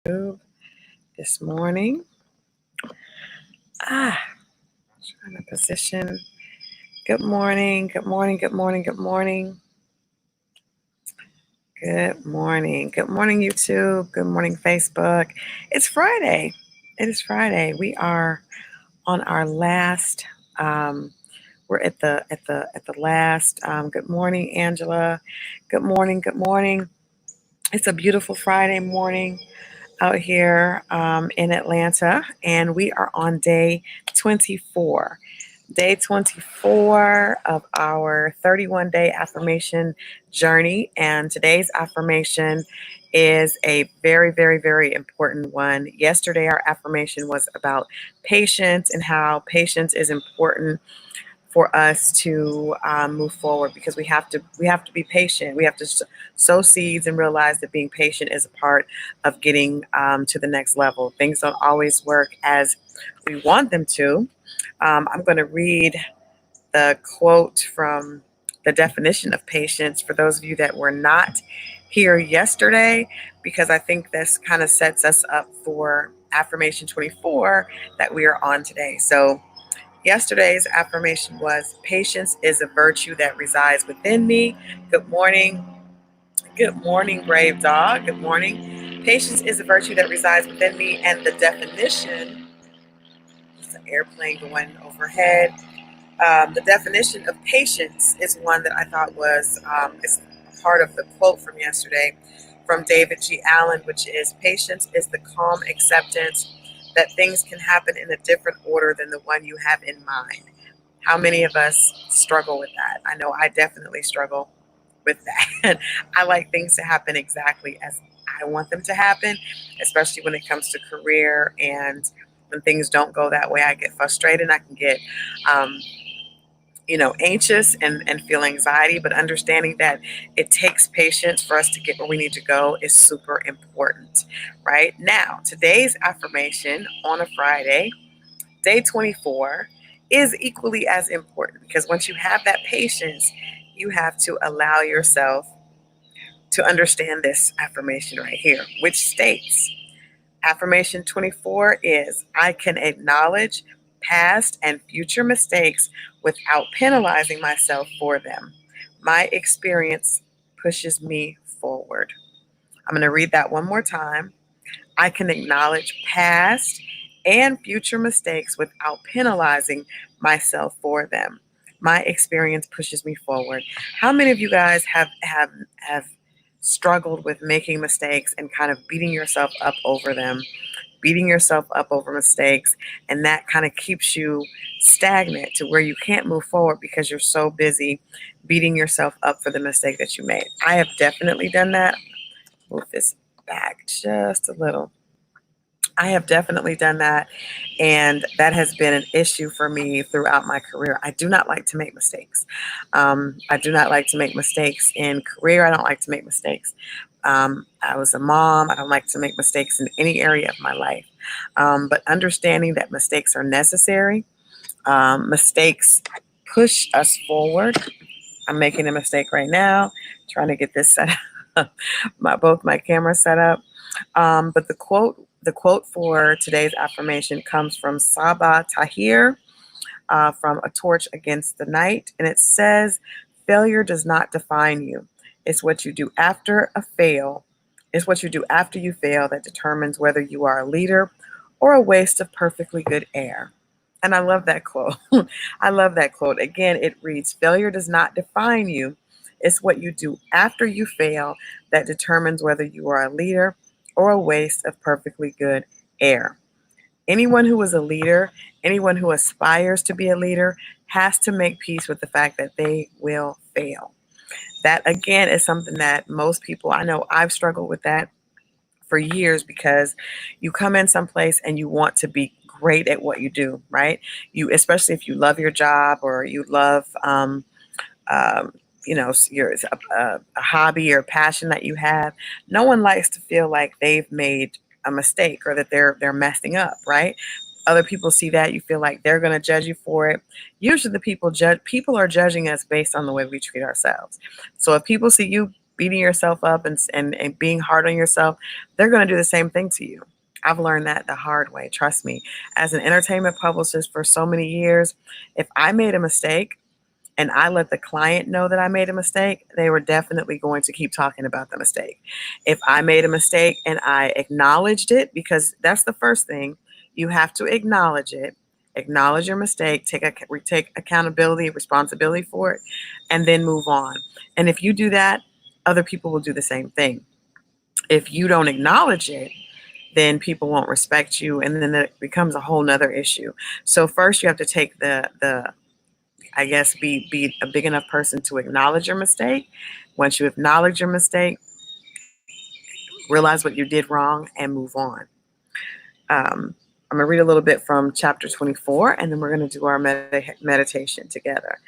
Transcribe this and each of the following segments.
this morning. Ah, trying to position. Good morning, good morning, good morning, good morning. Good morning. Good morning, YouTube. Good morning, Facebook. It's Friday. It is Friday. We are on our last we're at the last good morning, Angela. Good morning, good morning. It's a beautiful Friday morning out here in Atlanta, and we are on day 24. Day 24 of our 31-day affirmation journey. And today's affirmation is a very, very, very important one. Yesterday, our affirmation was about patience and how patience is important for us to move forward, because we have to be patient. We have to sow seeds and realize that being patient is a part of getting to the next level. Things don't always work as we want them to. I'm going to read the quote from the definition of patience for those of you that were not here yesterday, because I think this kind of sets us up for affirmation 24 that we are on today. So yesterday's affirmation was, patience is a virtue that resides within me. Good morning. Good morning, brave dog. Good morning. Patience is a virtue that resides within me. And the definition, it's an airplane going overhead. The definition of patience is one that I thought was is part of the quote from yesterday from David G. Allen, which is, patience is the calm acceptance that things can happen in a different order than the one you have in mind. How many of us struggle with that? I know I definitely struggle with that. I like things to happen exactly as I want them to happen, especially when it comes to career. And when things don't go that way, I get frustrated. I can get um, anxious and feel anxiety, but understanding that it takes patience for us to get where we need to go is super important. Right now, today's affirmation on a Friday, day 24, is equally as important, because once you have that patience, you have to allow yourself to understand this affirmation right here, which states, affirmation 24 is, I can acknowledge past and future mistakes without penalizing myself for them. My experience pushes me forward. I'm going to read that one more time. I can acknowledge past and future mistakes without penalizing myself for them. My experience pushes me forward. How many of you guys have struggled with making mistakes and kind of beating yourself up over them, beating yourself up over mistakes, and that kind of keeps you stagnant to where you can't move forward because you're so busy beating yourself up for the mistake that you made? I have definitely done that. Move this back just a little. I have definitely done that, and that has been an issue for me throughout my career. I do not like to make mistakes. I do not like to make mistakes in career. I don't like to make mistakes. I was a mom. I don't like to make mistakes in any area of my life. But understanding that mistakes are necessary, mistakes push us forward. I'm making a mistake right now, trying to get this set up, both my cameras set up. But the quote for today's affirmation comes from Sabah Tahir, from A Torch Against the Night, and it says, "Failure does not define you. It's what you do after a fail. It's what you do after you fail that determines whether you are a leader or a waste of perfectly good air." And I love that quote. I love that quote. Again, it reads, "Failure does not define you. It's what you do after you fail that determines whether you are a leader or a waste of perfectly good air." Anyone who is a leader, anyone who aspires to be a leader, has to make peace with the fact that they will fail. That, again, is something that most people, I know I've struggled with that for years, because you come in someplace and you want to be great at what you do, right? You, especially if you love your job, or you love, um, a hobby or passion that you have. No one likes to feel like they've made a mistake, or that they're messing up, right? Other people see that, you feel like they're going to judge you for it. Usually, the people are judging us based on the way we treat ourselves. So if people see you beating yourself up and being hard on yourself, they're going to do the same thing to you. I've learned that the hard way. Trust me. As an entertainment publicist for so many years, if I made a mistake and I let the client know that I made a mistake, they were definitely going to keep talking about the mistake. If I made a mistake and I acknowledged it, because that's the first thing, you have to acknowledge it, acknowledge your mistake, take accountability, responsibility for it, and then move on. And if you do that, other people will do the same thing. If you don't acknowledge it, then people won't respect you, and then it becomes a whole nother issue. So first you have to take the I guess be a big enough person to acknowledge your mistake. Once you acknowledge your mistake, realize what you did wrong and move on. I'm going to read a little bit from chapter 24, and then we're going to do our meditation together.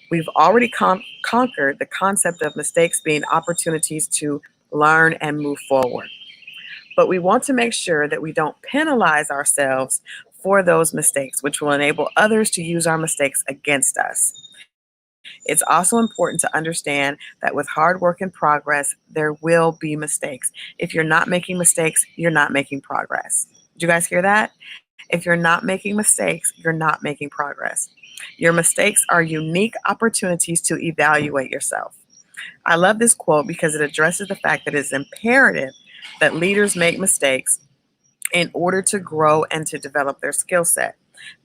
We've already conquered the concept of mistakes being opportunities to learn and move forward. But we want to make sure that we don't penalize ourselves for those mistakes, which will enable others to use our mistakes against us. It's also important to understand that with hard work and progress, there will be mistakes. If you're not making mistakes, you're not making progress. Did you guys hear that? If you're not making mistakes, you're not making progress. Your mistakes are unique opportunities to evaluate yourself. I love this quote because it addresses the fact that it's imperative that leaders make mistakes in order to grow and to develop their skill set.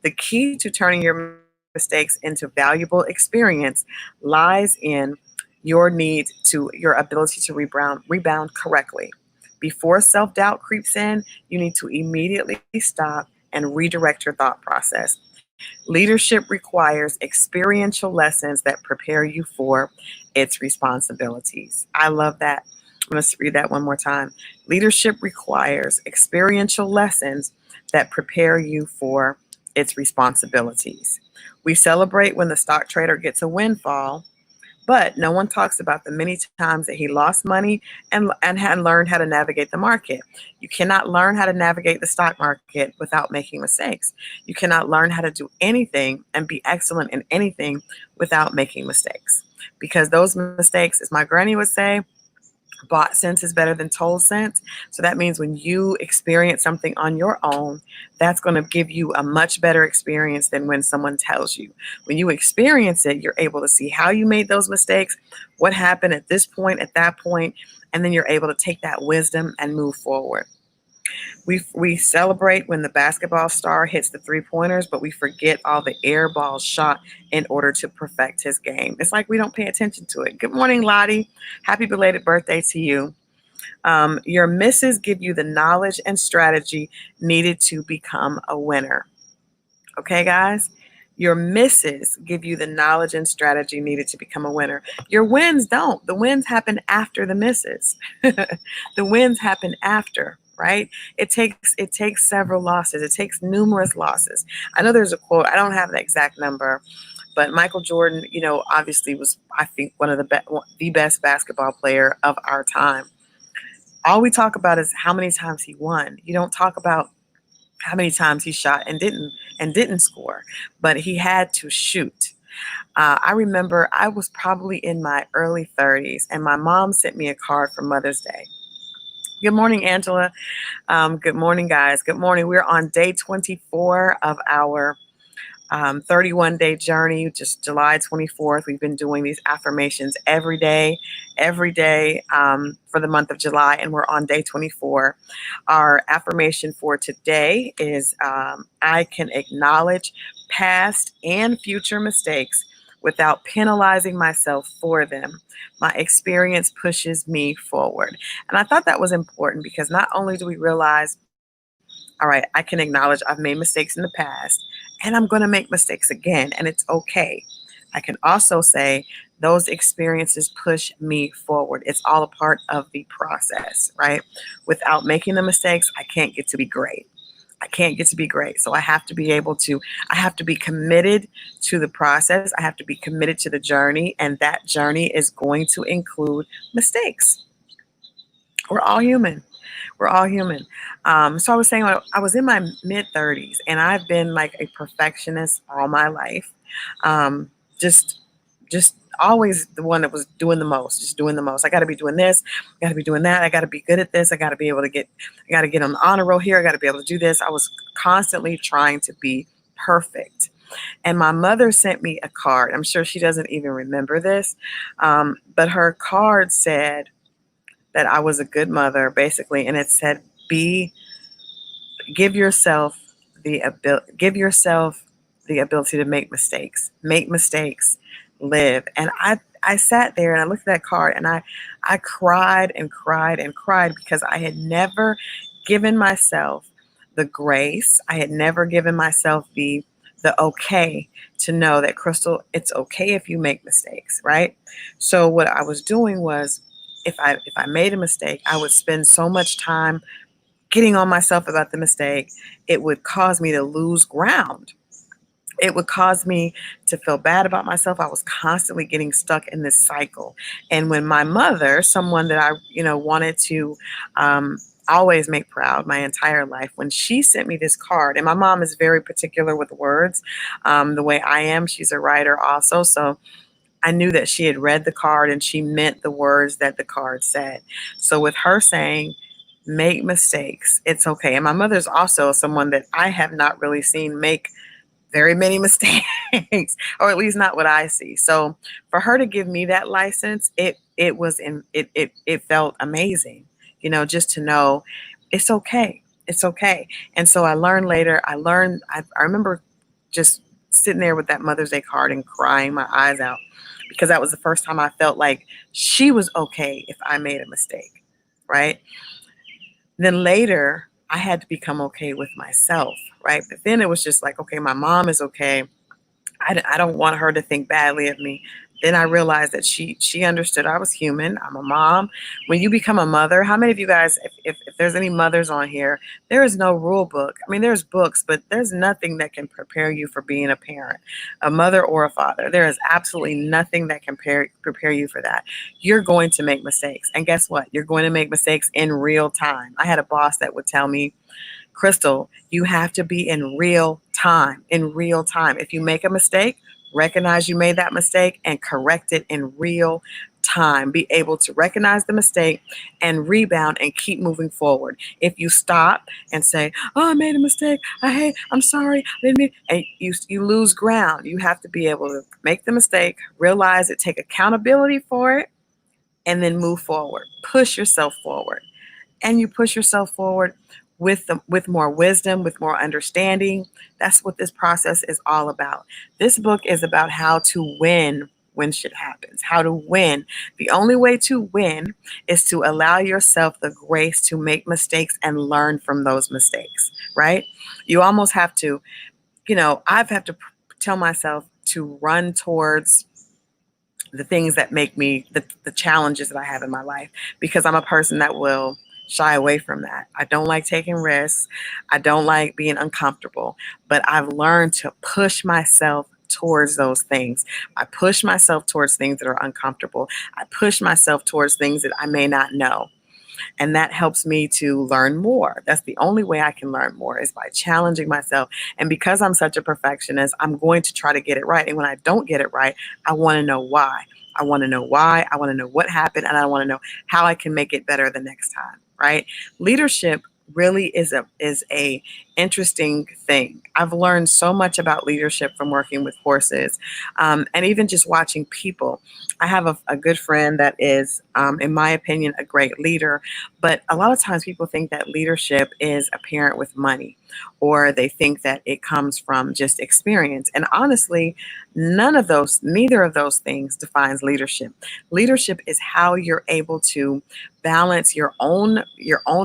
The key to turning your mistakes into valuable experience lies in your ability to rebound correctly. Before self-doubt creeps in, you need to immediately stop and redirect your thought process. Leadership requires experiential lessons that prepare you for its responsibilities. I love that. I'm going to read that one more time. Leadership requires experiential lessons that prepare you for its responsibilities. We celebrate when the stock trader gets a windfall, but no one talks about the many times that he lost money and had learned how to navigate the market. You cannot learn how to navigate the stock market without making mistakes. You cannot learn how to do anything and be excellent in anything without making mistakes. Because those mistakes, as my granny would say, bought sense is better than told sense. So that means when you experience something on your own, that's going to give you a much better experience than when someone tells you. When you experience it, you're able to see how you made those mistakes, what happened at this point, at that point, and then you're able to take that wisdom and move forward. We celebrate when the basketball star hits the three-pointers, but we forget all the air balls shot in order to perfect his game. It's like we don't pay attention to it. Good morning, Lottie. Happy belated birthday to you. Your misses give you the knowledge and strategy needed to become a winner. Okay, guys? Your misses give you the knowledge and strategy needed to become a winner. Your wins don't. The wins happen after the misses. The wins happen after, right? It takes several losses. It takes numerous losses. I know there's a quote. I don't have the exact number, but Michael Jordan, obviously was, I think, one of the best basketball player of our time. All we talk about is how many times he won. You don't talk about how many times he shot and didn't score, but he had to shoot. I remember I was probably in my early 30s, and my mom sent me a card for Mother's Day. Good morning, Angela. Good morning, guys. Good morning. We're on day 24 of our 31-day journey, just July 24th. We've been doing these affirmations every day for the month of July, and we're on day 24. Our affirmation for today is I can acknowledge past and future mistakes without penalizing myself for them. My experience pushes me forward. And I thought that was important because not only do we realize, all right, I can acknowledge I've made mistakes in the past and I'm going to make mistakes again, and it's okay. I can also say those experiences push me forward. It's all a part of the process, right? Without making the mistakes, I can't get to be great. I can't get to be great. So I have to be committed to the process. I have to be committed to the journey, and that journey is going to include mistakes. We're all human. We're all human. So I was saying I was in my mid 30s, and I've been like a perfectionist all my life. Um, just always the one that was doing the most, just doing the most. I got to be doing this, I got to be doing that, I got to be good at this, I got to be able to get, I got to get on the honor roll here, I got to be able to do this. I was constantly trying to be perfect. And my mother sent me a card. I'm sure she doesn't even remember this, but her card said that I was a good mother, basically, and it said, "Be give yourself give yourself the ability to make mistakes, live." And I sat there and I looked at that card and I cried and cried and cried because I had never given myself the grace. I had never given myself the okay to know that, Crystal, it's okay if you make mistakes, right? So what I was doing was, if I made a mistake, I would spend so much time getting on myself about the mistake. It would cause me to lose ground. It would cause me to feel bad about myself. I was constantly getting stuck in this cycle. And when my mother, someone that I, wanted to always make proud my entire life, when she sent me this card, and my mom is very particular with words, the way I am. She's a writer also. So I knew that she had read the card and she meant the words that the card said. So with her saying, make mistakes, it's okay. And my mother's also someone that I have not really seen make very many mistakes, or at least not what I see. So for her to give me that license, it felt amazing, just to know it's okay. It's okay. And so I learned later, I remember just sitting there with that Mother's Day card and crying my eyes out, because that was the first time I felt like she was okay if I made a mistake, right? Then later, I had to become okay with myself, right? But then it was just like, okay, my mom is okay. I don't want her to think badly of me. Then I realized that she understood I was human. I'm a mom. When you become a mother, how many of you guys, if there's any mothers on here, there is no rule book. I mean, there's books, but there's nothing that can prepare you for being a parent, a mother or a father. There is absolutely nothing that can prepare you for that. You're going to make mistakes. And guess what? You're going to make mistakes in real time. I had a boss that would tell me, Crystal, you have to be in real time, in real time. If you make a mistake, recognize you made that mistake and correct it in real time. Be able to recognize the mistake and rebound and keep moving forward. If you stop and say, "Oh, I made a mistake. I'm sorry. I didn't mean," and you lose ground. You have to be able to make the mistake, realize it, take accountability for it, and then move forward. Push yourself forward. And you push yourself forward with more wisdom, with more understanding. That's what this process is all about. This book is about how to win when shit happens, how to win. The only way to win is to allow yourself the grace to make mistakes and learn from those mistakes, right? You almost have to, I've had to tell myself to run towards the things that make me the challenges that I have in my life, because I'm a person that will shy away from that. I don't like taking risks. I don't like being uncomfortable, but I've learned to push myself towards those things. I push myself towards things that are uncomfortable. I push myself towards things that I may not know. And that helps me to learn more. That's the only way I can learn more, is by challenging myself. And because I'm such a perfectionist, I'm going to try to get it right. And when I don't get it right, I want to know why. I want to know why. I want to know what happened. And I want to know how I can make it better the next time, right? Leadership really is a interesting thing. I've learned so much about leadership from working with horses, and even just watching people. I have a good friend that is, in my opinion, a great leader, but a lot of times people think that leadership is apparent with money, or they think that it comes from just experience. And honestly, neither of those things defines leadership. Leadership is how you're able to balance your own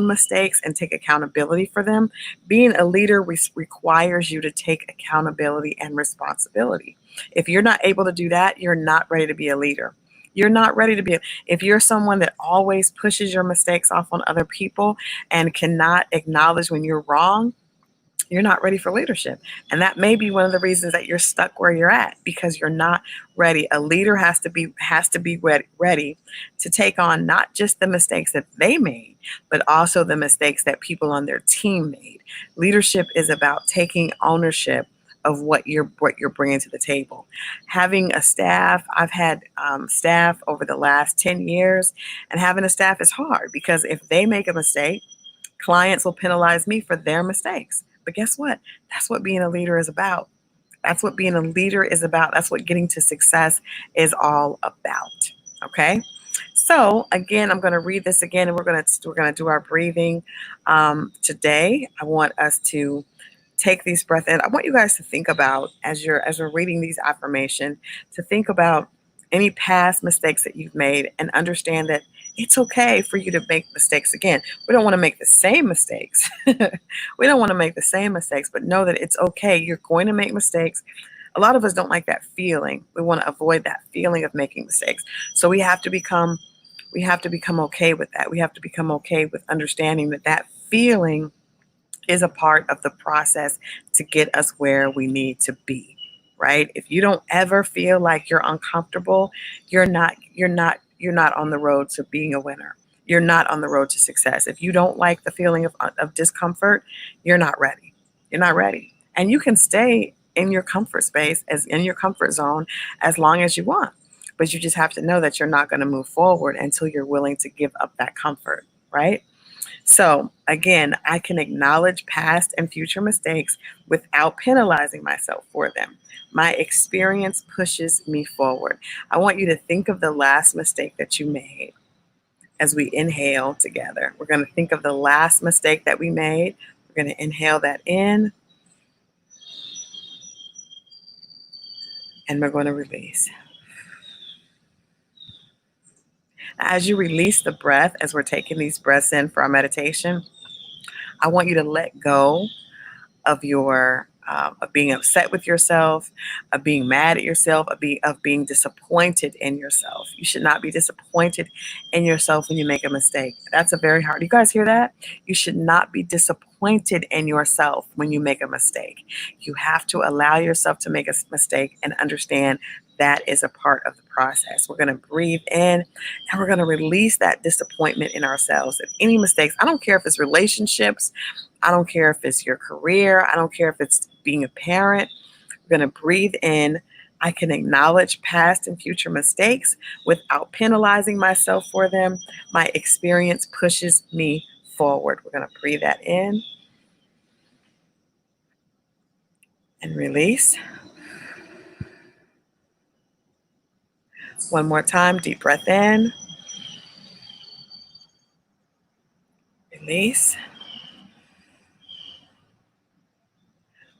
mistakes and take accountability for them. Being a leader requires you to take accountability and responsibility. If you're not able to do that, you're not ready to be a leader. You're not ready to be. If you're someone that always pushes your mistakes off on other people and cannot acknowledge when you're wrong, you're not ready for leadership. And that may be one of the reasons that you're stuck where you're at, because you're not ready. A leader has to be ready to take on not just the mistakes that they made, but also the mistakes that people on their team made. Leadership is about taking ownership of what you're bringing to the table. Having a staff, I've had staff over the last 10 years, and having a staff is hard because if they make a mistake, clients will penalize me for their mistakes. But guess what? That's what being a leader is about. That's what being a leader is about. That's what getting to success is all about. Okay. So again, I'm going to read this again, and we're going to do our breathing today. I want us to take these breaths in. I want you guys to think about as we're reading these affirmation, to think about any past mistakes that you've made and understand that it's okay for you to make mistakes again. We don't want to make the same mistakes. We don't want to make the same mistakes, but know that it's okay. You're going to make mistakes. A lot of us don't like that feeling. We want to avoid that feeling of making mistakes. So we have to become okay with that. We have to become okay with understanding that that feeling is a part of the process to get us where we need to be, right? If you don't ever feel like you're uncomfortable, you're not on the road to being a winner. You're not on the road to success. If you don't like the feeling of discomfort, you're not ready. You're not ready. And you can stay in your comfort space, as in your comfort zone, as long as you want. But you just have to know that you're not going to move forward until you're willing to give up that comfort, right? So, again, I can acknowledge past and future mistakes without penalizing myself for them. My experience pushes me forward. I want you to think of the last mistake that you made as we inhale together. We're going to think of the last mistake that we made. We're going to inhale that in, and we're going to release. As you release the breath, as we're taking these breaths in for our meditation, I want you to let go of your of being upset with yourself, of being mad at yourself, of being disappointed in yourself. You should not be disappointed in yourself when you make a mistake. That's a very hard. You guys hear that? You should not be disappointed in yourself when you make a mistake. You have to allow yourself to make a mistake and understand that is a part of the process. We're going to breathe in and we're going to release that disappointment in ourselves. If any mistakes, I don't care if it's relationships, I don't care if it's your career, I don't care if it's being a parent. We're going to breathe in. I can acknowledge past and future mistakes without penalizing myself for them. My experience pushes me forward. We're going to breathe that in and release. One more time, deep breath in, release.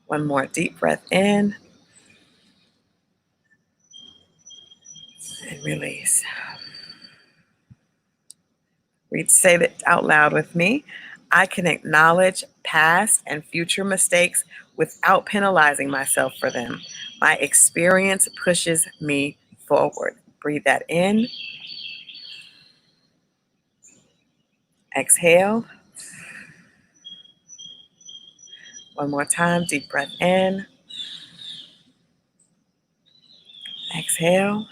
One more deep breath in and release. Say that out loud with me. I can acknowledge past and future mistakes without penalizing myself for them. My experience pushes me forward. Breathe that in. Exhale. One more time. Deep breath in. Exhale.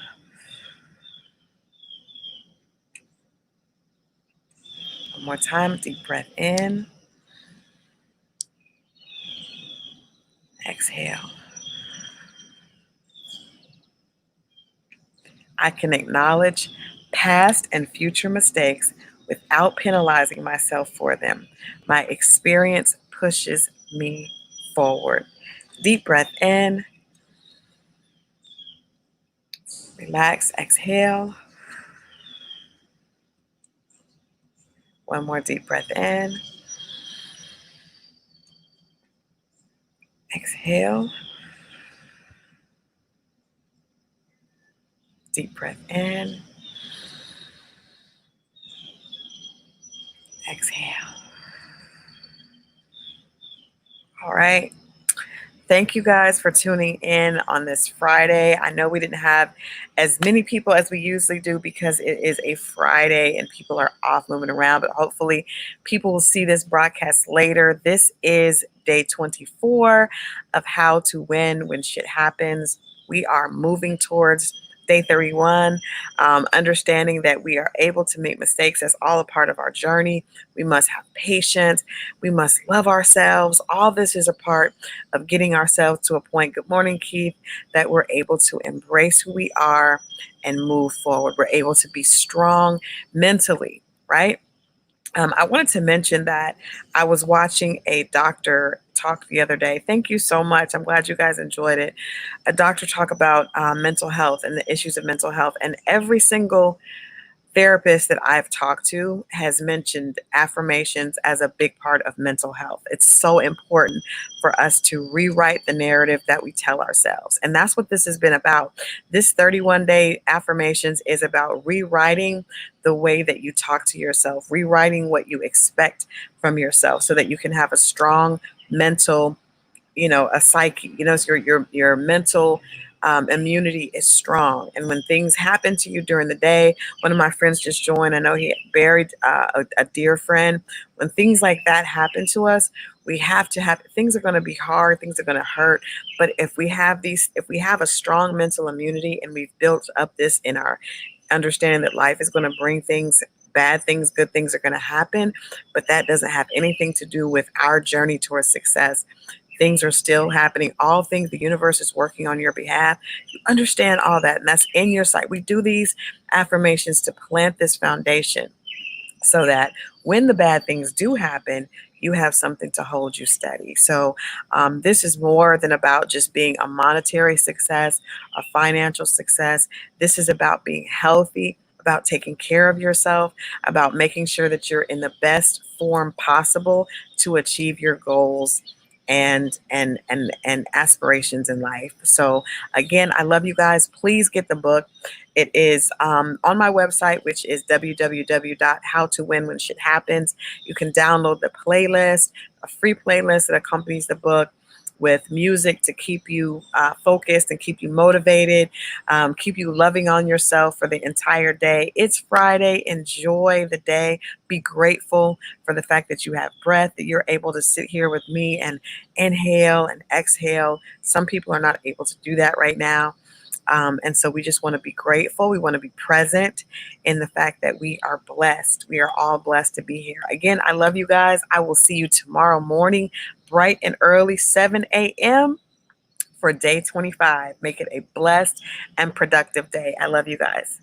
One more time. Deep breath in. Exhale. I can acknowledge past and future mistakes without penalizing myself for them. My experience pushes me forward. Deep breath in. Relax. Exhale. One more deep breath in. Exhale. Deep breath in. Exhale. All right. Thank you guys for tuning in on this Friday. I know we didn't have as many people as we usually do because it is a Friday and people are off moving around, but hopefully people will see this broadcast later. This is day 24 of How to Win When Shit Happens. We are moving towards Day 31, understanding that we are able to make mistakes. That's all a part of our journey. We must have patience. We must love ourselves. All this is a part of getting ourselves to a point, good morning, Keith, that we're able to embrace who we are and move forward. We're able to be strong mentally, right? I wanted to mention that I was watching a doctor talk the other day. Thank you so much. I'm glad you guys enjoyed it. A doctor talk about mental health and the issues of mental health, and every single therapist that I've talked to has mentioned affirmations as a big part of mental health. It's so important for us to rewrite the narrative that we tell ourselves. And that's what this has been about. This 31-day affirmations is about rewriting the way that you talk to yourself, rewriting what you expect from yourself so that you can have a strong mental, a psyche, so your mental immunity is strong. And when things happen to you during the day, one of my friends just joined. I know he buried a dear friend. When things like that happen to us, we have to have, things are going to be hard, things are going to hurt. But if we have a strong mental immunity and we've built up this in our understanding that life is going to bring things, bad things, good things are going to happen, but that doesn't have anything to do with our journey towards success. Things are still happening. All things, the universe is working on your behalf. You understand all that, and that's in your sight. We do these affirmations to plant this foundation so that when the bad things do happen, you have something to hold you steady. So this is more than about just being a monetary success, a financial success. This is about being healthy, about taking care of yourself, about making sure that you're in the best form possible to achieve your goals and aspirations in life. So again, I love you guys. Please get the book. It is on my website, which is www.howtowinwhenshithappens. You can download the playlist, a free playlist that accompanies the book, with music to keep you focused and keep you motivated, keep you loving on yourself for the entire day. It's Friday. Enjoy the day. Be grateful for the fact that you have breath, that you're able to sit here with me and inhale and exhale. Some people are not able to do that right now. And so we just want to be grateful. We want to be present in the fact that we are blessed. We are all blessed to be here. Again, I love you guys. I will see you tomorrow morning, bright and early, 7 a.m. for day 25. Make it a blessed and productive day. I love you guys.